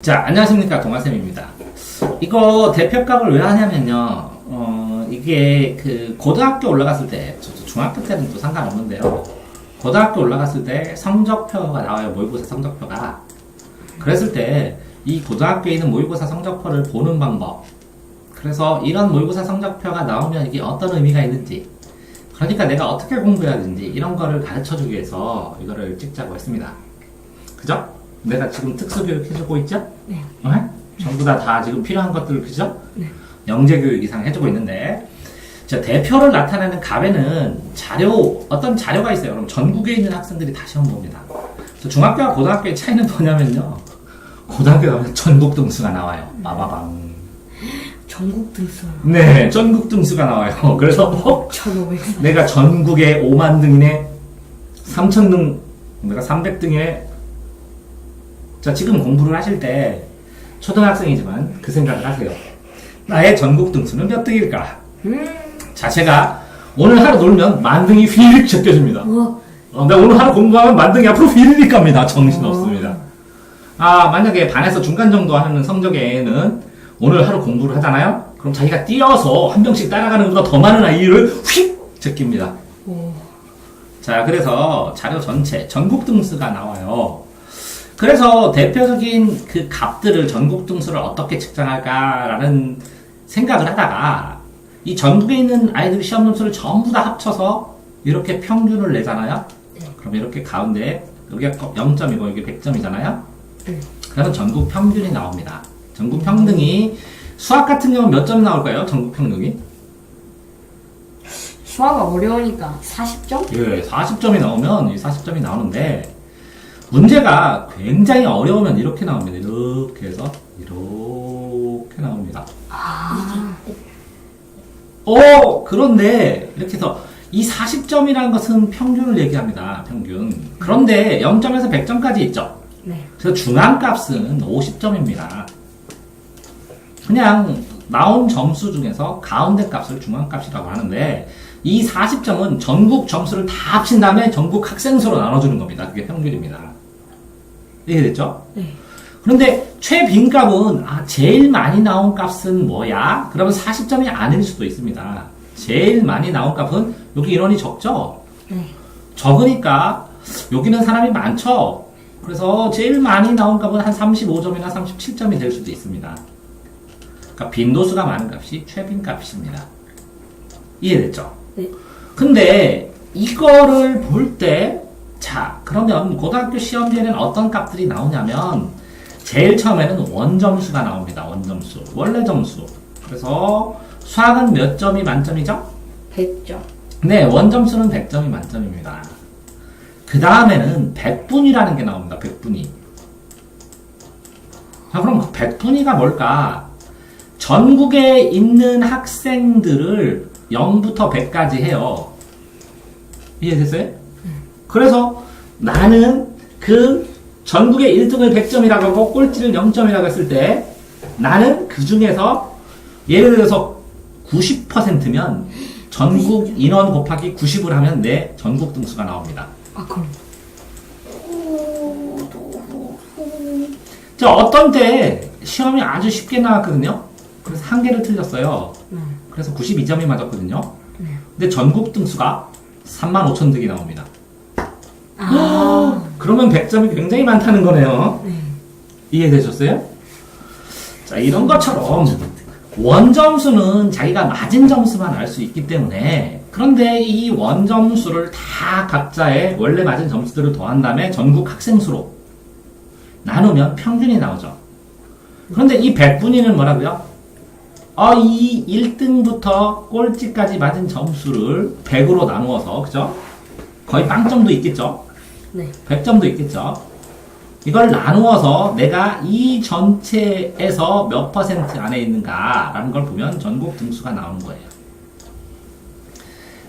자, 안녕하십니까. 동아쌤입니다. 이거 대표값을 왜 하냐면요. 이게 고등학교 올라갔을 때, 중학교 때는 또 상관없는데요. 고등학교 올라갔을 때 성적표가 나와요. 모의고사 성적표가. 그랬을 때 이 고등학교에 있는 모의고사 성적표를 보는 방법. 그래서 이런 모의고사 성적표가 나오면 이게 어떤 의미가 있는지. 그러니까 내가 어떻게 공부해야 되는지 이런 거를 가르쳐 주기 위해서 이거를 찍자고 했습니다. 그죠? 내가 지금 특수교육 해주고 있죠? 네. 전부 다 지금 필요한 것들, 그죠? 네. 영재교육 이상 해주고 있는데, 자, 대표를 나타내는 값에는 어떤 자료가 있어요. 그럼 전국에 있는 학생들이 다 시험 봅니다. 중학교와 고등학교의 차이는 뭐냐면요. 고등학교 가면 전국 등수가 나와요. 빠바방. 전국 등수. 네, 전국 등수가 나와요. 그래서 1,500. 내가 전국에 5만 등이네, 3,000등, 내가 300등이네. 자, 지금 공부를 하실 때 초등학생이지만 그 생각을 하세요. 나의 전국 등수는 몇 등일까? 자, 제가 오늘 하루 놀면 만등이 휘릭 제껴집니다. 내가 오늘 하루 공부하면 만등이 앞으로 휘릭 갑니다. 정신없습니다. 만약에 반에서 중간 정도 하는 성적에는 오늘 하루 공부를 하잖아요? 그럼 자기가 뛰어서 한 명씩 따라가는 것보다 더 많은 아이를 휙 제낍니다. 자, 그래서 자료 전체 전국 등수가 나와요. 그래서 대표적인 그 값들을 전국 등수를 어떻게 측정할까라는 생각을 하다가 이 전국에 있는 아이들 시험 점수를 전부 다 합쳐서 이렇게 평균을 내잖아요. 그럼 이렇게 가운데 여기가 0점이고 여기 100점이잖아요. 그러면 전국 평균이 나옵니다. 전국 평등이 수학 같은 경우는 몇 점 나올까요? 전국 평등이? 수학이 어려우니까 40점? 예, 40점이 나오면 이 40점이 나오는데 문제가 굉장히 어려우면 이렇게 나옵니다. 이렇게 해서 이렇게 나옵니다. 그런데 이렇게 해서 이 40점이라는 것은 평균을 얘기합니다. 평균. 그런데 0점에서 100점까지 있죠. 네. 그래서 중앙값은 50점입니다. 그냥 나온 점수 중에서 가운데 값을 중앙값이라고 하는데 이 40점은 전국 점수를 다 합친 다음에 전국 학생 수로 나눠주는 겁니다. 그게 평균입니다. 이해됐죠? 네. 그런데 최빈값은 제일 많이 나온 값은 뭐야? 그러면 40점이 아닐 수도 있습니다. 제일 많이 나온 값은 여기 인원이 적죠? 네. 적으니까 여기는 사람이 많죠? 그래서 제일 많이 나온 값은 한 35점이나 37점이 될 수도 있습니다. 그러니까 빈도수가 많은 값이 최빈값입니다. 이해됐죠? 네. 근데 이거를 볼 때, 자, 그러면 고등학교 시험지에는 어떤 값들이 나오냐면 제일 처음에는 원점수가 나옵니다. 원점수. 원래 점수. 그래서 수학은 몇 점이 만점이죠? 100점. 네, 원점수는 100점이 만점입니다. 그 다음에는 백분위라는 게 나옵니다. 백분위. 자, 그럼 그 백분위가 뭘까? 전국에 있는 학생들을 0부터 100까지 해요. 이해됐어요? 그래서 나는 그 전국의 1등을 100점이라고 하고 꼴찌를 0점이라고 했을 때 나는 그 중에서 예를 들어서 90%면 전국 인원 곱하기 90을 하면 내 전국 등수가 나옵니다. 그럼. 자, 어떤 때 시험이 아주 쉽게 나왔거든요. 그래서 한 개를 틀렸어요. 그래서 92점이 맞았거든요. 근데 전국 등수가 35,000등이 나옵니다. 그러면 100점이 굉장히 많다는 거네요. 이해되셨어요? 자, 이런 것처럼 원점수는 자기가 맞은 점수만 알 수 있기 때문에 그런데 이 원점수를 다 각자의 원래 맞은 점수들을 더한 다음에 전국 학생 수로 나누면 평균이 나오죠. 그런데 이 백분위는 뭐라고요? 이 1등부터 꼴찌까지 맞은 점수를 100으로 나누어서, 그죠? 거의 빵점도 있겠죠? 네. 100점도 있겠죠? 이걸 나누어서 내가 이 전체에서 몇 퍼센트 안에 있는가라는 걸 보면 전국 등수가 나오는 거예요.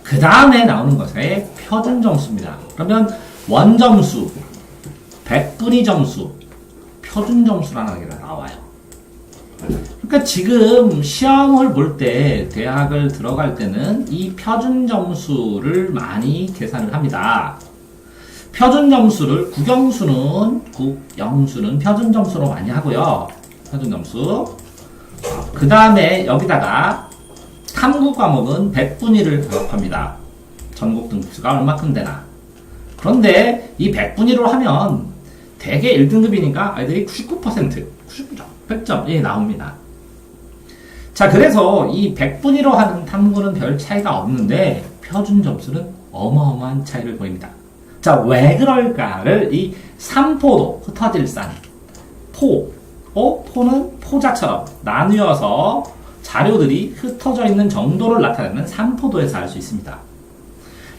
그 다음에 나오는 것이 표준 점수입니다. 그러면 원점수, 백분위 점수, 표준 점수라는 게 나와요. 그러니까 지금 시험을 볼 때 대학을 들어갈 때는 이 표준 점수를 많이 계산을 합니다. 표준 점수를 국영수는 표준 점수로 많이 하고요. 표준 점수. 그 다음에 여기다가 탐구 과목은 100분위를 배급합니다. 전국 등수가 얼마큼 되나. 그런데 이 100분위로 하면 대개 1등급이니까 아이들이 99%, 99점, 100점이 나옵니다. 자, 그래서 이 100분위로 하는 탐구는 별 차이가 없는데 표준 점수는 어마어마한 차이를 보입니다. 자, 왜 그럴까를 이 삼포도, 흩어질 산, 포는 포자처럼 나뉘어서 자료들이 흩어져 있는 정도를 나타내는 삼포도에서 알 수 있습니다.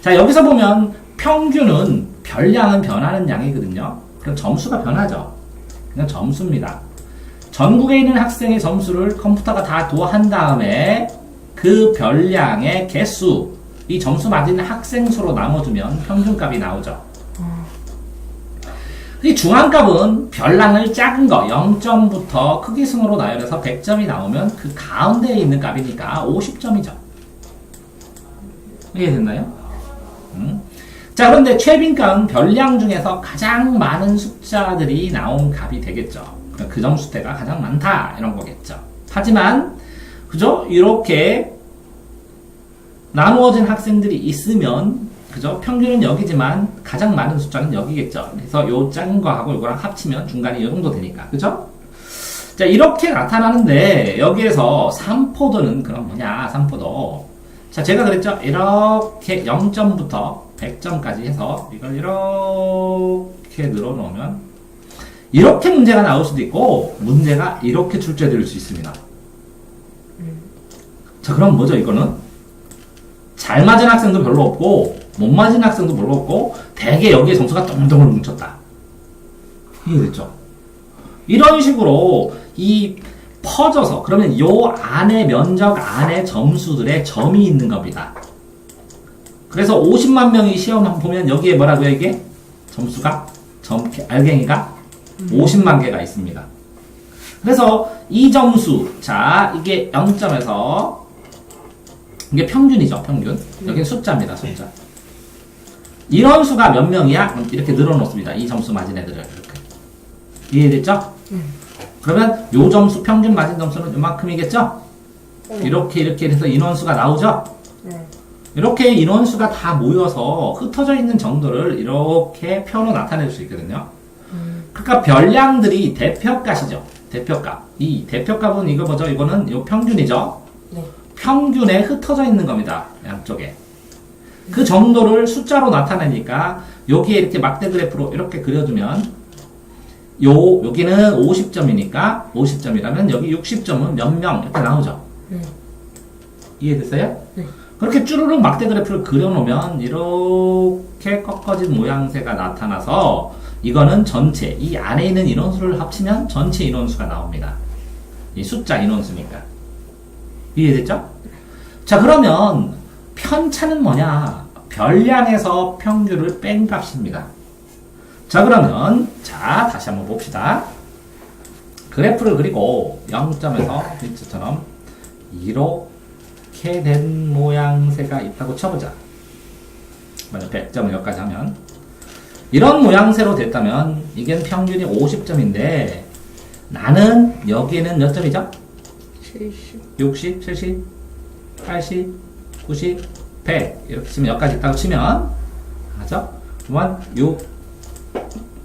자, 여기서 보면 평균은 별량은 변하는 양이거든요. 그럼 점수가 변하죠. 그냥 점수입니다. 전국에 있는 학생의 점수를 컴퓨터가 다 도한 다음에 그 별량의 개수, 이 점수 맞은 학생 수로 나눠주면 평균값이 나오죠. 이 중앙값은 별량을 작은 거 0점부터 크기 순으로 나열해서 100점이 나오면 그 가운데에 있는 값이니까 50점이죠. 이해됐나요? 자, 그런데 최빈값은 별량 중에서 가장 많은 숫자들이 나온 값이 되겠죠. 그 점수대가 가장 많다 이런 거겠죠. 하지만 그죠? 이렇게 나누어진 학생들이 있으면 그죠? 평균은 여기지만 가장 많은 숫자는 여기겠죠. 그래서 요 작은 거하고 이거랑 합치면 중간이 이 정도 되니까. 그죠? 자, 이렇게 나타나는데 여기에서 삼포도는 그럼 뭐냐? 삼포도. 자, 제가 그랬죠? 이렇게 0점부터 100점까지 해서 이걸 이렇게 늘어놓으면 이렇게 문제가 나올 수도 있고 문제가 이렇게 출제될 수 있습니다. 자, 그럼 뭐죠? 이거는 잘 맞은 학생도 별로 없고 못 맞은 학생도 별로 없고 대개 여기에 점수가 동동을 뭉쳤다. 이해됐죠? 이런 식으로 이 퍼져서 그러면 요 안에 면적 안에 점수들의 점이 있는 겁니다. 그래서 50만 명이 시험 보면 여기에 뭐라고요? 이게 점수가 알갱이가 50만 개가 있습니다. 그래서 이 점수, 자, 이게 0점에서 이게 평균이죠, 평균. 여기는 숫자입니다, 숫자. 이런 수가 몇 명이야? 이렇게 늘어놓습니다. 이 점수 맞은 애들을 이렇게. 이해됐죠? 그러면 요 점수 평균 맞은 점수는 요만큼이겠죠? 이렇게 해서 인원수가 나오죠? 이렇게 인원수가 다 모여서 흩어져 있는 정도를 이렇게 표로 나타낼 수 있거든요. 그러니까 별량들이 대표값이죠. 대표값. 이 대표값은 이거 뭐죠? 이거는 요 평균이죠? 네. 평균에 흩어져 있는 겁니다. 양쪽에. 그 정도를 숫자로 나타내니까 여기에 이렇게 막대 그래프로 이렇게 그려주면 여기는 50점이니까 50점이라면 여기 60점은 몇 명 이렇게 나오죠. 이해됐어요? 네. 그렇게 쭈루룩 막대 그래프를 그려놓으면 이렇게 꺾어진 모양새가 나타나서 이거는 전체 이 안에 있는 인원수를 합치면 전체 인원수가 나옵니다. 이 숫자 인원수니까. 이해됐죠? 자, 그러면 편차는 뭐냐? 별량에서 평균을 뺀 값입니다. 자, 그러면 자, 다시 한번 봅시다. 그래프를 그리고 0점에서 1점처럼 이렇게 된 모양새가 있다고 쳐보자. 만약 100점을 여기까지 하면 이런 모양새로 됐다면 이게 평균이 50점인데 나는 여기에는 몇 점이죠? 70. 60, 70, 80, 90, 100 이렇게 치면 여기까지 있다고 치면 맞죠? 그러면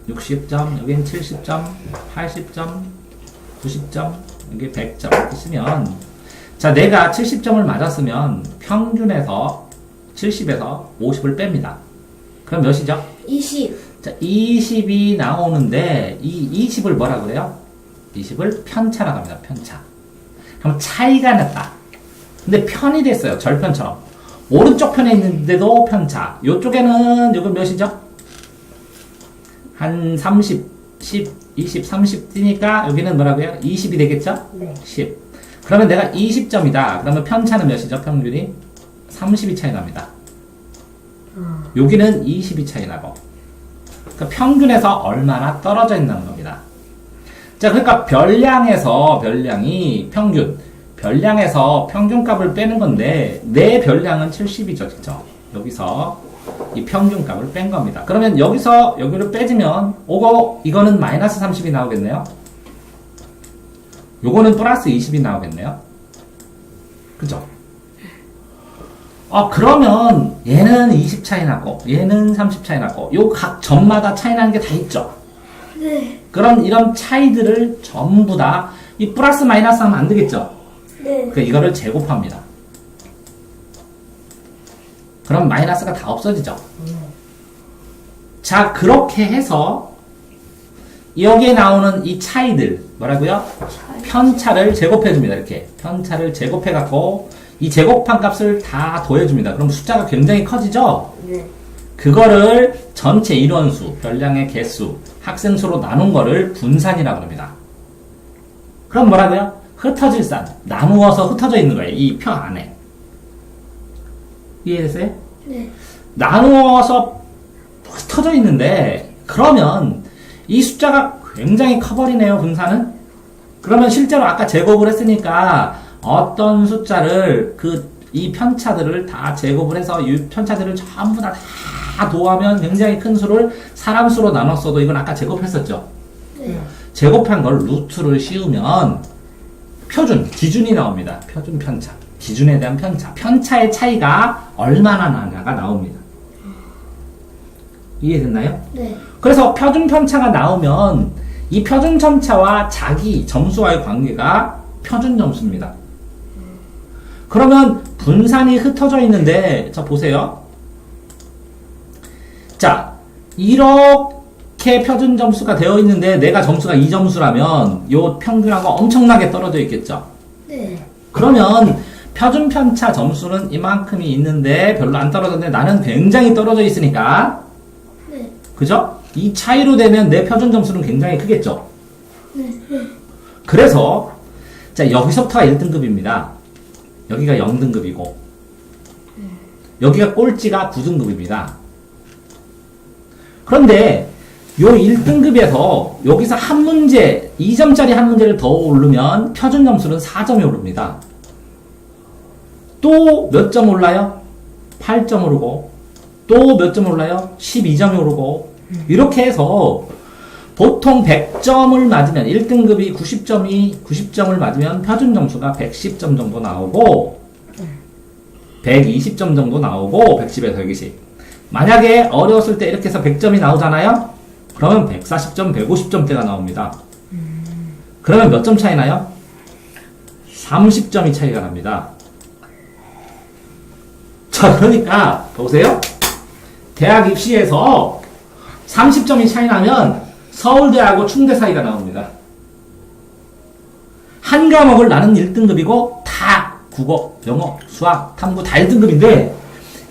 60점, 여기는 70점, 80점, 90점, 여기 100점 이렇게 치면 자, 내가 70점을 맞았으면 평균에서 70에서 50을 뺍니다. 그럼 몇이죠? 20. 자, 20이 나오는데 이 20을 뭐라 그래요? 20을 편차라고 합니다. 편차. 그럼 차이가 났다. 근데 편이 됐어요. 절편처럼. 오른쪽 편에 있는데도 편차. 이쪽에는 이건 몇이죠? 한 30, 10, 20, 30 뛰니까 여기는 뭐라고요? 20이 되겠죠? 네. 10. 그러면 내가 20점이다. 그러면 편차는 몇이죠? 평균이? 30이 차이 납니다. 여기는 20이 차이 나고. 그러니까 평균에서 얼마나 떨어져 있는 겁니다. 자, 그러니까 별량이 평균. 별량에서 평균값을 빼는 건데 내 별량은 70이죠. 그죠? 여기서 이 평균값을 뺀 겁니다. 그러면 여기서 여기를 빼주면 이거는 마이너스 30이 나오겠네요. 요거는 플러스 20이 나오겠네요. 그죠? 그러면 얘는 20 차이 나고 얘는 30 차이 나고 요 각 점마다 차이 나는 게 다 있죠. 네. 그럼 이런 차이들을 전부 다 이 플러스 마이너스 하면 안 되겠죠. 네. 그러니까 이거를 제곱합니다. 그럼 마이너스가 다 없어지죠. 자, 그렇게 해서 여기에 나오는 이 차이들 뭐라고요? 편차를 제곱해줍니다. 이렇게 편차를 제곱해갖고 이 제곱한 값을 다 더해줍니다. 그럼 숫자가 굉장히 커지죠? 네. 그거를 전체 인원수, 별량의 개수, 학생 수로 나눈 거를 분산이라고 합니다. 그럼 뭐라고요? 흩어질 산, 나누어서 흩어져 있는 거예요. 이 표 안에. 이해됐어요? 네. 나누어서 흩어져 있는데 그러면 이 숫자가 굉장히 커버리네요. 분산은. 그러면 실제로 아까 제곱을 했으니까 어떤 숫자를 이 편차들을 다 제곱을 해서 이 편차들을 전부 다 도하면 굉장히 큰 수를 사람 수로 나눴어도 이건 아까 제곱했었죠. 네. 제곱한 걸 루트를 씌우면 표준, 기준이 나옵니다. 표준 편차. 기준에 대한 편차. 편차의 차이가 얼마나 나냐가 나옵니다. 이해됐나요? 네. 그래서 표준 편차가 나오면 이 표준 편차와 자기 점수와의 관계가 표준 점수입니다. 그러면 분산이 흩어져 있는데 자 보세요. 자 이렇게 표준 점수가 되어 있는데 내가 점수가 2점수라면 요 평균하고 엄청나게 떨어져 있겠죠. 네. 그러면 표준 편차 점수는 이만큼이 있는데 별로 안 떨어졌는데 나는 굉장히 떨어져 있으니까 네. 그죠? 이 차이로 되면 내 표준 점수는 굉장히 크겠죠. 네. 그래서 자 여기서부터가 1등급입니다. 여기가 0등급이고 여기가 꼴찌가 9등급입니다. 그런데 요 1등급에서 여기서 한 문제 2점짜리 한 문제를 더 오르면 표준 점수는 4점이 오릅니다. 또 몇 점 올라요? 8점 오르고 또 몇 점 올라요? 12점이 오르고 이렇게 해서 보통 100점을 맞으면 1등급이 90점을 맞으면 표준 점수가 110점 정도 나오고 120점 정도 나오고 110에서 120 만약에 어려웠을 때 이렇게 해서 100점이 나오잖아요? 그러면 140점, 150점대가 나옵니다. 그러면 몇 점 차이 나요? 30점이 차이가 납니다. 자, 그러니까 보세요. 대학 입시에서 30점이 차이 나면 서울대하고 충대 사이가 나옵니다. 한 과목을 나는 1등급이고 다 국어, 영어, 수학, 탐구 다 1등급인데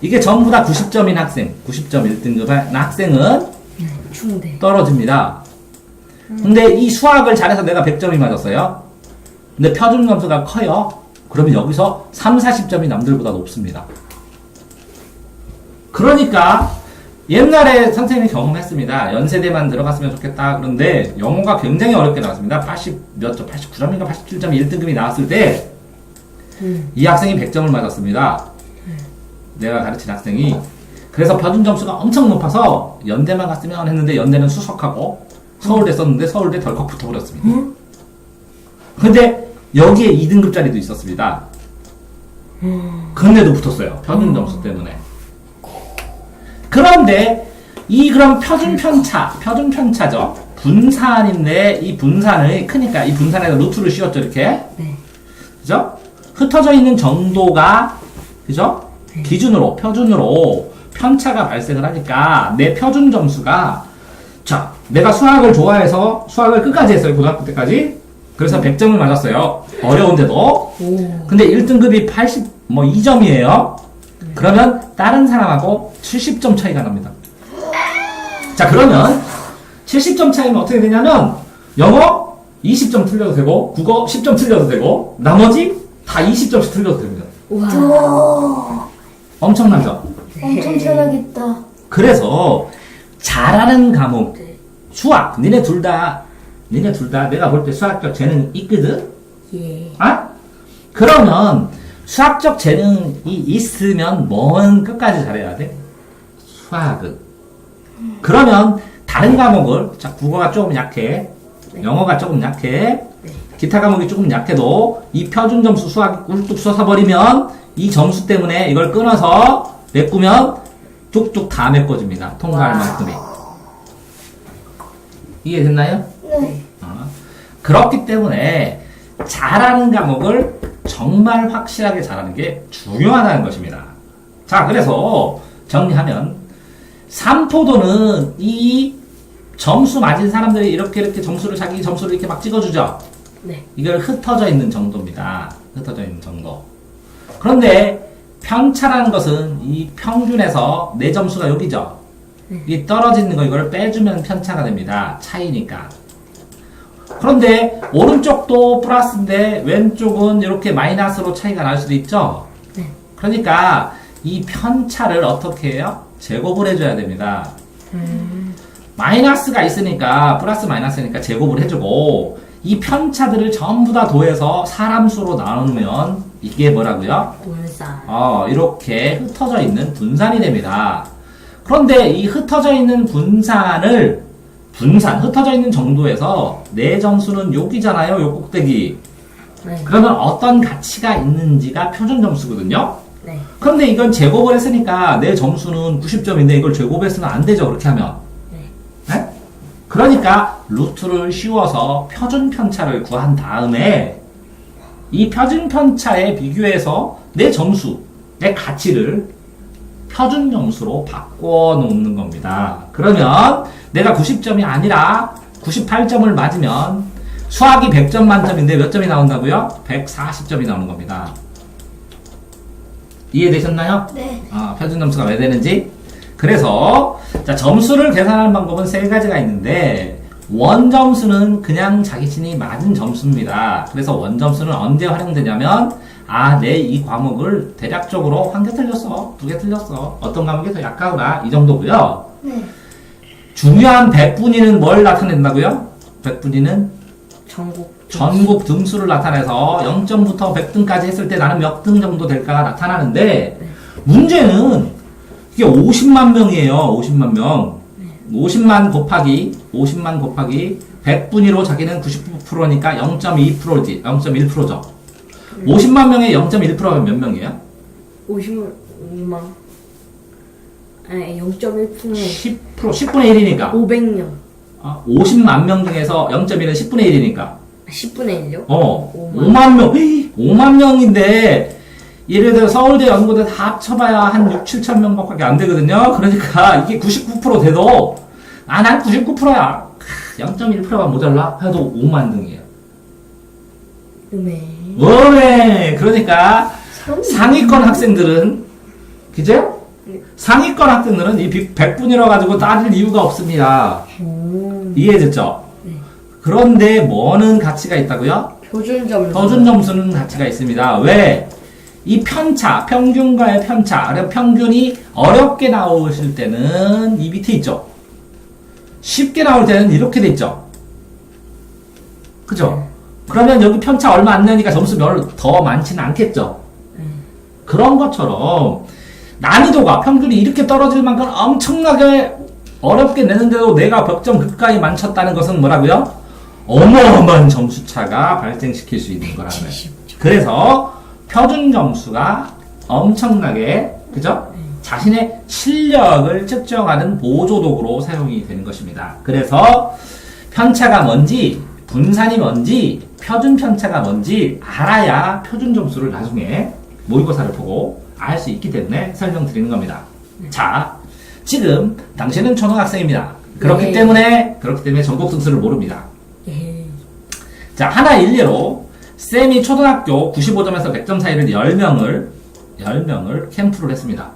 이게 전부 다 90점인 학생, 90점 1등급의 학생은 중대. 떨어집니다. 근데 이 수학을 잘해서 내가 100점이 맞았어요. 근데 표준 점수가 커요. 그러면 여기서 3, 40점이 남들보다 높습니다. 그러니까 옛날에 선생님이 경험했습니다. 연세대만 들어갔으면 좋겠다. 그런데 영어가 굉장히 어렵게 나왔습니다. 80 몇 점, 89점인가 87점이 1등급이 나왔을 때 이 학생이 100점을 맞았습니다. 내가 가르친 학생이. 그래서 표준 점수가 엄청 높아서 연대만 갔으면 했는데 연대는 수석하고 서울대 썼는데 서울대 덜컥 붙어버렸습니다. 근데 여기에 2등급짜리도 있었습니다. 근데도 붙었어요. 표준 점수 때문에. 그런데 그럼 표준 편차죠. 분산인데 이 분산을 크니까 이 분산에다 루트를 씌웠죠. 이렇게. 네. 그죠? 흩어져 있는 정도가 그죠? 기준으로 표준으로 편차가 발생을 하니까 내 표준 점수가 자 내가 수학을 좋아해서 수학을 끝까지 했어요. 고등학교 때까지. 그래서 100점을 맞았어요. 어려운데도. 근데 1등급이 82점이에요. 그러면 다른 사람하고 70점 차이가 납니다. 자 그러면 70점 차이면 어떻게 되냐면 영어 20점 틀려도 되고 국어 10점 틀려도 되고 나머지 다 20점씩 틀려도 됩니다. 와. 엄청나죠? 엄청 잘하겠다. 그래서 잘하는 과목 수학 니네 둘 다 내가 볼 때 수학적 재능 있거든? 예. 아? 그러면 수학적 재능이 있으면 뭔 끝까지 잘해야 돼? 수학은. 그러면 다른 과목을, 자, 국어가 조금 약해, 영어가 조금 약해, 기타 과목이 조금 약해도 이 표준 점수 수학이 꿀뚝 쏟아버리면 이 점수 때문에 이걸 끊어서 메꾸면 뚝뚝 다 메꿔줍니다. 통과할 만큼이. 이해됐나요? 네. 그렇기 때문에 잘하는 과목을 정말 확실하게 잘하는 게 중요하다는 것입니다. 자, 그래서 정리하면 삼포도는 이 점수 맞은 사람들이 이렇게 점수를 자기 점수를 이렇게 막 찍어주죠. 네. 이걸 흩어져 있는 정도입니다. 흩어져 있는 정도. 그런데 편차라는 것은 이 평균에서 내 점수가 여기죠. 이 떨어지는 거 이걸 빼주면 편차가 됩니다. 차이니까. 그런데 오른쪽도 플러스인데 왼쪽은 이렇게 마이너스로 차이가 날 수도 있죠. 네. 그러니까 이 편차를 어떻게 해요? 제곱을 해줘야 됩니다. 마이너스가 있으니까 플러스 마이너스니까 제곱을 해주고 이 편차들을 전부 다 더해서 사람 수로 나누면 이게 뭐라고요? 분산. 이렇게 흩어져 있는 분산이 됩니다. 그런데 이 흩어져 있는 흩어져 있는 정도에서 내 점수는 여기잖아요, 요 꼭대기. 네. 그러면 어떤 가치가 있는지가 표준 점수거든요? 네. 그런데 이건 제곱을 했으니까 내 점수는 90점인데 이걸 제곱했으면 안 되죠, 그렇게 하면. 네? 그러니까 루트를 씌워서 표준 편차를 구한 다음에 이 표준 편차에 비교해서 내 점수, 내 가치를 표준 점수로 바꿔 놓는 겁니다. 그러면 내가 90점이 아니라 98점을 맞으면 수학이 100점 만점인데 몇 점이 나온다고요? 140점이 나오는 겁니다. 이해되셨나요? 네. 표준 점수가 왜 되는지? 그래서 자, 점수를 계산하는 방법은 세 가지가 있는데 원점수는 그냥 자기신이 맞은 점수입니다. 그래서 원점수는 언제 활용되냐면 내 이 과목을 대략적으로 한 개 틀렸어, 두 개 틀렸어, 어떤 과목이 더 약하구나, 이 정도고요. 네. 중요한 백분위는 뭘 나타낸다고요? 백분위는 전국 등수를 나타내서 0점부터 100등까지 했을 때 나는 몇 등 정도 될까가 나타나는데 문제는 이게 50만 명이에요. 50만 명. 50만 곱하기 100분위로 자기는 99%니까 0.2%지. 0.1%죠. 50만 명에 0.1%가 몇 명이에요? 50만. 아니, 0.1%는 10%, 10분의 1이니까. 500명. 50만 명 중에서 0.1은 10분의 1이니까. 10분의 1요? 5만 명. 5만 명인데, 예를 들어 서울대, 연고대 다 합쳐봐야 한 6, 7천 명밖에 안 되거든요. 그러니까 이게 99% 돼도, 난 99%야. 0.1%가 모자라? 해도 5만 등이에요. 네. 그러니까 상위권 학생들은, 그죠? 상위권 학생들은 이 100분이라 가지고 따질 이유가 없습니다. 이해됐죠? 네. 그런데 뭐는 가치가 있다고요? 표준 점수는 가치가 있습니다. 왜? 이 편차, 평균과의 편차, 그러니까 평균이 어렵게 나오실 때는 이 밑에 있죠. 쉽게 나올 때는 이렇게 돼 있죠. 그죠? 그러면 여기 편차 얼마 안 나니까 점수 별로 더 많지는 않겠죠. 그런 것처럼 난이도가 평균이 이렇게 떨어질 만큼 엄청나게 어렵게 내는데도 내가 벽점 극가에 맞췄다는 것은 뭐라고요? 어마어마한 점수차가 발생시킬 수 있는 거라는 거예요. 그래서 표준 점수가 엄청나게, 그죠? 자신의 실력을 측정하는 보조도구로 사용이 되는 것입니다. 그래서 편차가 뭔지, 분산이 뭔지, 표준 편차가 뭔지 알아야 표준 점수를 나중에 모의고사를 보고 알 수 있기 때문에 설명드리는 겁니다. 자, 지금 당신은 초등학생입니다. 그렇기 때문에 전국 등수를 모릅니다. 자, 하나 일례로 쌤이 초등학교 95점에서 100점 사이를 10명을 캠프를 했습니다.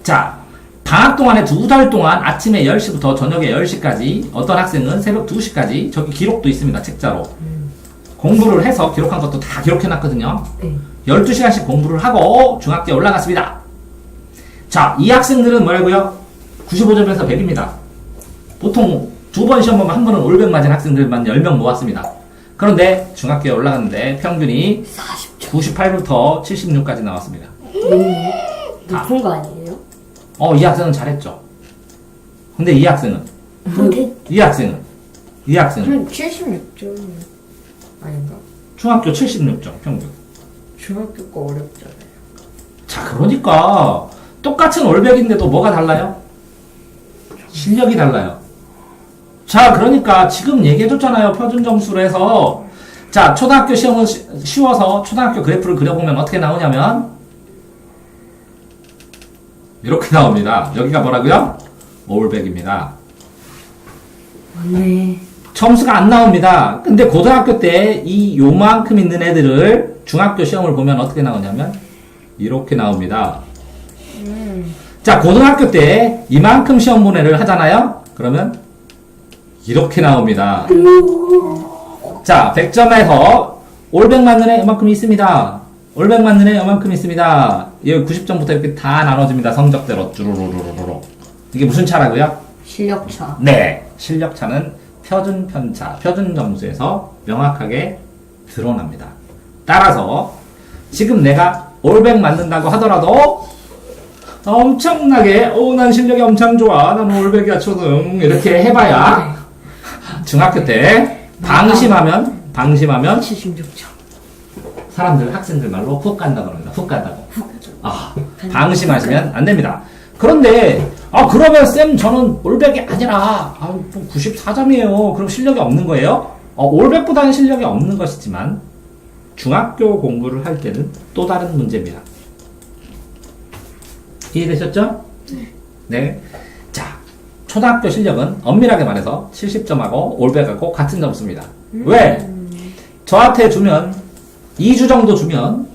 자, 방학 동안에 2달 동안 아침에 10시부터 저녁에 10시까지 어떤 학생은 새벽 2시까지 저기 기록도 있습니다. 책자로. 공부를 해서 기록한 것도 다 기록해놨거든요. 12시간씩 공부를 하고 중학교에 올라갔습니다. 자, 이 학생들은 뭐라고요? 95점에서 100입니다. 보통 두 번 시험 보면 한 번은 올백 맞은 학생들만 10명 모았습니다. 그런데 중학교에 올라갔는데 평균이 98부터 76까지 나왔습니다. 높은 거 아니에요? 이 학생은 잘했죠. 근데 이 학생은? 근데 이 학생은? 한 76점 아닌가? 중학교 76점 평균. 중학교 거 어렵잖아요. 자, 그러니까 똑같은 올백인데도 뭐가 달라요? 실력이 달라요. 자, 그러니까 지금 얘기해줬잖아요. 표준 점수로 해서. 자, 초등학교 시험은 쉬워서 초등학교 그래프를 그려보면 어떻게 나오냐면 이렇게 나옵니다. 여기가 뭐라고요? 올백입니다. 맞네. 점수가 안 나옵니다. 근데 고등학교 때 이 요만큼 있는 애들을 중학교 시험을 보면 어떻게 나오냐면 이렇게 나옵니다. 자, 고등학교 때 이만큼 시험 본 애를 하잖아요? 그러면 이렇게 나옵니다. 자, 100점에서 올백 맞는 애 이만큼 있습니다. 올백 맞는 애 이만큼 있습니다. 여기 90점부터 이렇게 다 나눠집니다. 성적대로 쭈루루루루루. 이게 무슨 차라고요? 실력차. 네, 실력차는 표준 편차, 표준 점수에서 명확하게 드러납니다. 따라서 지금 내가 올백 맞는다고 하더라도 엄청나게 난 실력이 엄청 좋아, 나는 올백이야 초등 이렇게 해봐야 중학교 때 방심하면 76점. 사람들 학생들 말로 훅 간다고 합니다. 훅 간다고. 방심하시면 안 됩니다. 그런데 그러면 쌤 저는 올백이 아니라 94점이에요. 그럼 실력이 없는 거예요? 올백보다는 실력이 없는 것이지만 중학교 공부를 할 때는 또 다른 문제입니다. 이해되셨죠? 네. 자, 초등학교 실력은 엄밀하게 말해서 70점하고 올백하고 같은 점수입니다. 왜? 저한테 주면 2주 정도 주면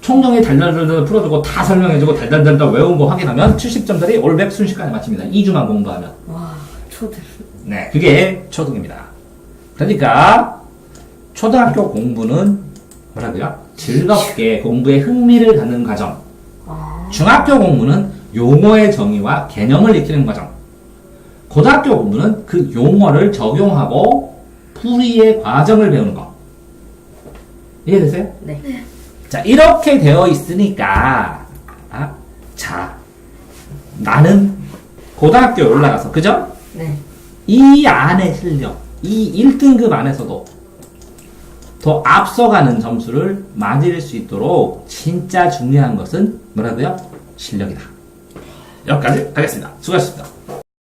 총정이 달달달달 풀어주고 다 설명해주고 달달달달 외운 거 확인하면 70점짜리 올백 순식간에 맞춥니다. 2주만 공부하면. 와, 초등. 네, 그게 초등입니다. 그러니까 초등학교 공부는 뭐라고요? 즐겁게 공부에 흥미를 갖는 과정. 중학교 공부는 용어의 정의와 개념을 익히는 과정. 고등학교 공부는 그 용어를 적용하고 풀이의 과정을 배우는 거. 이해되세요? 네. 자, 이렇게 되어 있으니까, 자, 나는 고등학교에 올라가서, 그죠? 네. 이 안의 실력, 이 1등급 안에서도 더 앞서가는 점수를 만들 수 있도록 진짜 중요한 것은 뭐라고요? 실력이다. 여기까지 하겠습니다. 수고하셨습니다.